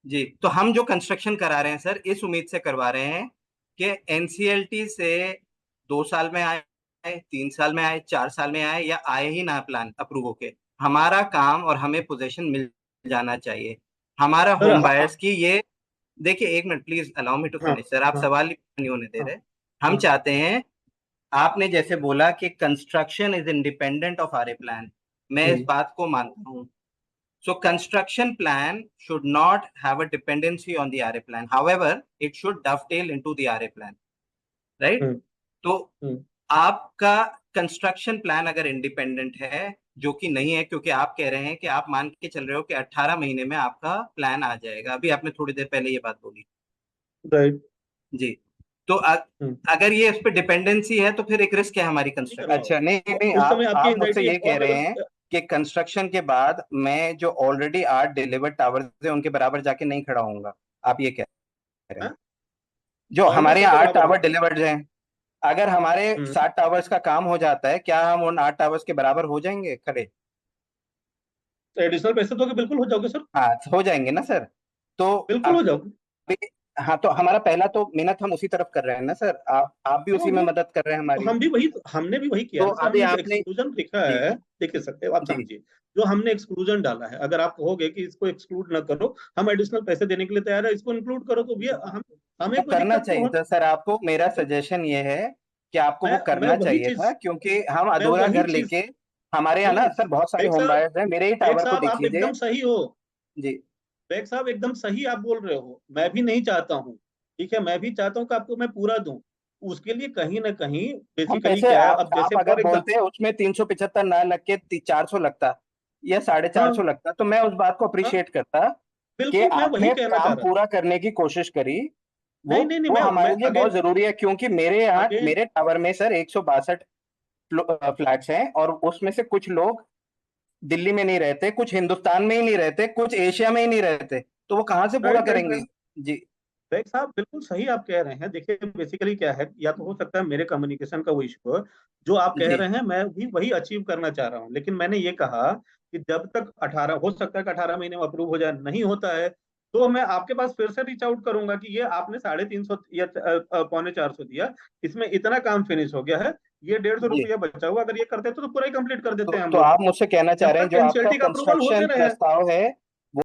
जी, तो हम जो कंस्ट्रक्शन करा रहे हैं सर, इस उम्मीद से करवा रहे हैं कि एनसीएलटी से 2 साल में आए, 3 साल में आए, 4 साल में आए, या आए ही ना प्लान अप्रूव होके, हमारा काम और हमें पोजीशन मिल जाना चाहिए। हमारा सर होम हाँ बायर्स की ये, देखिए एक minute please allow me to हाँ फिनिश सर, आप हाँ सवाल ही नहीं होने दे हाँ रहे। हम हाँ। चाहते हैं, आपने जैसे बोला कि construction is independent of or a plan, मैं इस हम्म बात को मानता हूँ। So construction plan should not have a dependency on the RA plan. However, it should dovetail into the RA plan, right? हम्म तो हम्म। आपका कंस्ट्रक्शन प्लान अगर इंडिपेंडेंट है, जो कि नहीं है, क्योंकि आप कह रहे हैं कि आप मान के चल रहे हो कि 18 महीने में आपका प्लान आ जाएगा, अभी आपने थोड़ी देर पहले ये बात बोली। राइट। जी। तो हम्म। अगर ये इस पे डिपेंडेंसी है तो फिर एक रिस्क है हमारी नहीं कर कंस्ट्रक्शन। पाओगे। अच्छा, नहीं नहीं, उस समय आपकी आप मुझसे एंजाइटी ये एक कह और रहे लेवल। हैं कि कंस्ट्रक्शन के बाद मैं जो ऑलरेडी 8 डिलीवर्ड टावर्स है उनके बराबर जाके नहीं खड़ा होऊंगा, आप ये कह रहे हैं? जो नॉर्मल हमारे यहाँ किसके आठ बराबर टावर होगा? डिलीवर्ड हैं, अगर हमारे हम्म। 7 टावर्स का काम हो जाता है, क्या हम उन 8 टावर्स के बराबर हो जाएंगे खड़े? तो एडिशनल पैसे दोगे बिल्कुल हो जाओगे सर। हाँ, हो जाएंगे ना सर। तो बिल्कुल हो अब जाओगे। हाँ, तो हमारा पहला तो मेहनत हम उसी तरफ कर रहे हैं ना सर, आप भी हाँ उसी में हाँ। मदद कर रहे हैं तो हमारी। हम भी वही, हमने भी वही किया तो ना सर, अभी हमने जो आपने, एक्सक्लूजन लिखा जी है, देख सकते हो आप, जी, समझिए। जो हमने एक्सक्लूजन डाला है, अगर आप कहोगे कि इसको एक्सक्लूड ना करो, हम एडिशनल पैसे देने के लिए तैयार है, इसको इंक्लूड करो, तो भैया हमें तो कोई करना दिक्कत तो चाहिए हो। था सर आपको, मेरा सजेशन ये है कि आपको वो मैं करना वही चाहिए था, चीज, क्योंकि हम मैं अधूरा वही घर चीज। लेके, हमारे यहाँ नहीं, ना सर बहुत सारे बेग होम साहब, बायर्स हैं, मेरे ही बेग टावर को साहब देख आप लीजिए। एकदम सही हो। जी बेग साहब एकदम सही आप बोल रहे हो, मैं भी नहीं चाहता हूँ। ठीक है, मैं भी चाहता हूँ कि आपको मैं पूरा दूं। उसके लिए कहीं ना कहीं हम बेसिकली पैसे, क्या है, अब आप जैसे अगर फॉर एग्जाम्पल। बोलते हैं उसमें 375 ना लग के 400 लगता या 450 हाँ लगता, तो मैं उस बात को हाँ, अप्रिशिएट करता कि बिल्कुल मैं वही आपने कहना चाह काम रहा था। पूरा करने की कोशिश करी। वो नहीं नहीं नहीं, वो मैं हमारे लिए बहुत अगेन, जरूरी है, क्योंकि मेरे यहाँ अगेन। मेरे टावर में सर 162 फ्लैट्स हैं, और उसमें से कुछ लोग दिल्ली में नहीं रहते, कुछ हिंदुस्तान में ही नहीं रहते, कुछ एशिया में ही नहीं रहते, तो वो कहाँ से पूरा राइट राइट करेंगे? राइट। जी बेग साहब बिल्कुल सही आप कह रहे हैं। देखिए बेसिकली क्या है, या तो हो सकता है मेरे कम्युनिकेशन का वो इशू है। जो आप कह जी रहे हैं मैं भी वही अचीव करना चाह रहा हूँ, लेकिन मैंने ये कहा कि जब तक 18, हो सकता है कि 18 महीने में अप्रूव हो जाए, नहीं होता है तो मैं आपके पास फिर से रीच आउट करूंगा कि ये आपने 350 या 450 दिया, इसमें इतना काम फिनिश हो गया है, ये 150 जी। रुपया बचा हुआ, अगर ये करते तो पूरा ही कंप्लीट कर देते हैं हम तो लोग। आप मुझसे कहना चाह जब रहे हैं तक जो आपका एनसीएलटी का अप्रूवल कंस्ट्रक्शन होते रहे। प्रस्ताव है,